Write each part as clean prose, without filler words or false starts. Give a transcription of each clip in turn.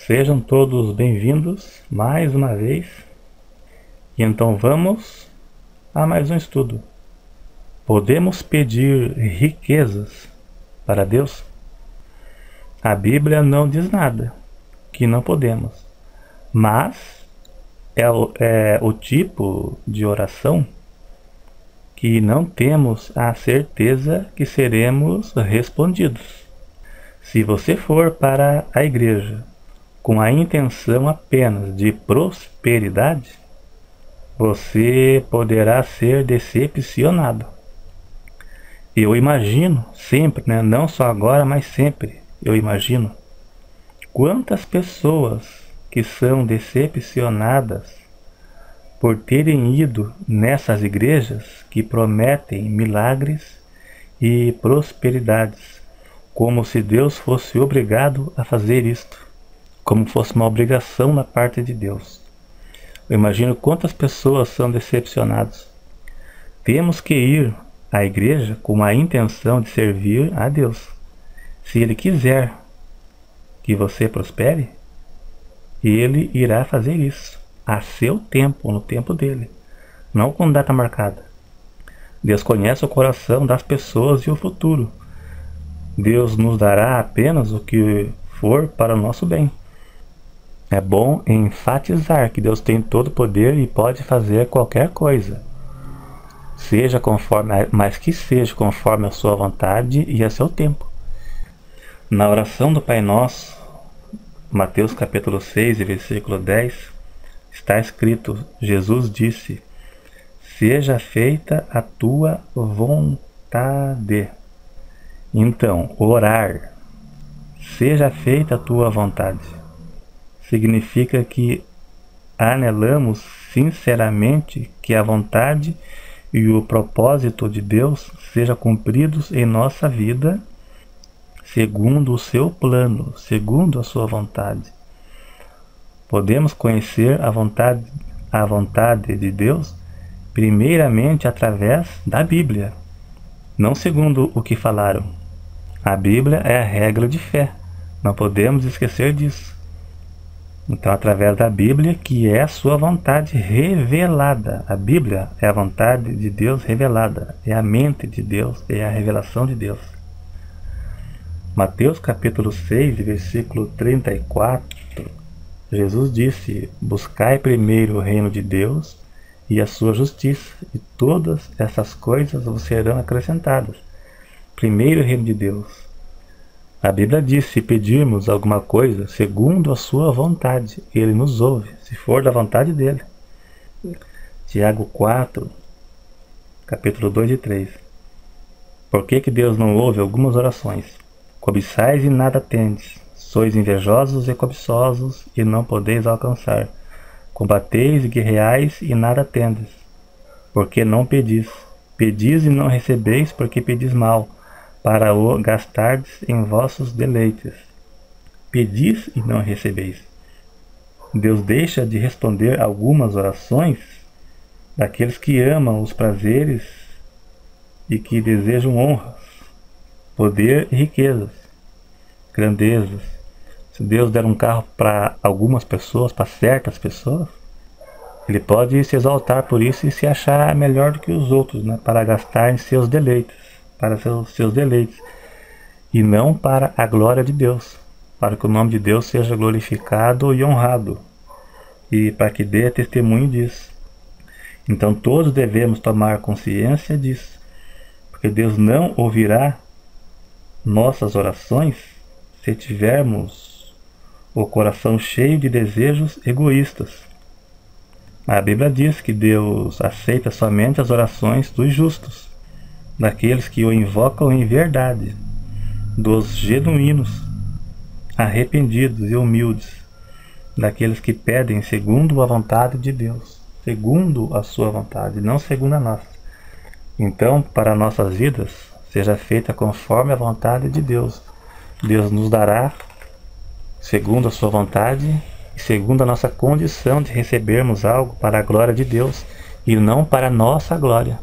Sejam todos bem-vindos mais uma vez. E então vamos a mais um estudo. Podemos pedir riquezas para Deus? A Bíblia não diz nada que não podemos, mas é o tipo de oração que não temos a certeza que seremos respondidos. Se você for para a igreja com a intenção apenas de prosperidade, você poderá ser decepcionado. Eu imagino sempre, não só agora, mas sempre, eu imagino quantas pessoas que são decepcionadas por terem ido nessas igrejas que prometem milagres e prosperidades, como se Deus fosse obrigado a fazer isto, como fosse uma obrigação da parte de Deus. Eu imagino quantas pessoas são decepcionadas. Temos que ir à igreja com a intenção de servir a Deus. Se Ele quiser que você prospere, Ele irá fazer isso a seu tempo, no tempo dele, não com data marcada. Deus conhece o coração das pessoas e o futuro. Deus nos dará apenas o que for para o nosso bem. É bom enfatizar que Deus tem todo o poder e pode fazer qualquer coisa, mas que seja conforme a sua vontade e a seu tempo. Na oração do Pai Nosso, Mateus capítulo 6, versículo 10, está escrito: Jesus disse: seja feita a tua vontade. Então, orar, seja feita a tua vontade, significa que anelamos sinceramente que a vontade e o propósito de Deus sejam cumpridos em nossa vida, segundo o seu plano, segundo a sua vontade. Podemos conhecer a vontade de Deus primeiramente através da Bíblia, não segundo o que falaram. A Bíblia é a regra de fé, não podemos esquecer disso. Então, através da Bíblia, que é a sua vontade revelada. A Bíblia é a vontade de Deus revelada, é a mente de Deus, é a revelação de Deus. Mateus capítulo 6, versículo 34, Jesus disse: buscai primeiro o reino de Deus e a sua justiça, e todas essas coisas vos serão acrescentadas. Primeiro o reino de Deus. A Bíblia diz: se pedirmos alguma coisa segundo a sua vontade, Ele nos ouve, se for da vontade dEle. Tiago 4, capítulo 2 e 3. Por que Deus não ouve algumas orações? Cobiçais e nada tendes, sois invejosos e cobiçosos e não podeis alcançar. Combateis e guerreais e nada tendes, porque não pedis. Pedis e não recebeis, porque pedis mal, para o gastardes em vossos deleites. Pedis e não recebeis. Deus deixa de responder algumas orações daqueles que amam os prazeres e que desejam honras, poder e riquezas, grandezas. Se Deus der um carro para algumas pessoas, para certas pessoas, Ele pode se exaltar por isso e se achar melhor do que os outros, para gastar em seus deleites, para seus deleites, e não para a glória de Deus, para que o nome de Deus seja glorificado e honrado, e para que dê testemunho disso. Então todos devemos tomar consciência disso, porque Deus não ouvirá nossas orações se tivermos o coração cheio de desejos egoístas. A Bíblia diz que Deus aceita somente as orações dos justos, daqueles que o invocam em verdade, dos genuínos, arrependidos e humildes, daqueles que pedem segundo a vontade de Deus, segundo a sua vontade, não segundo a nossa. Então, para nossas vidas, seja feita conforme a vontade de Deus. Deus nos dará segundo a sua vontade e segundo a nossa condição de recebermos algo para a glória de Deus e não para a nossa glória.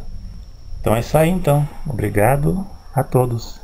Então é isso aí então. Obrigado a todos.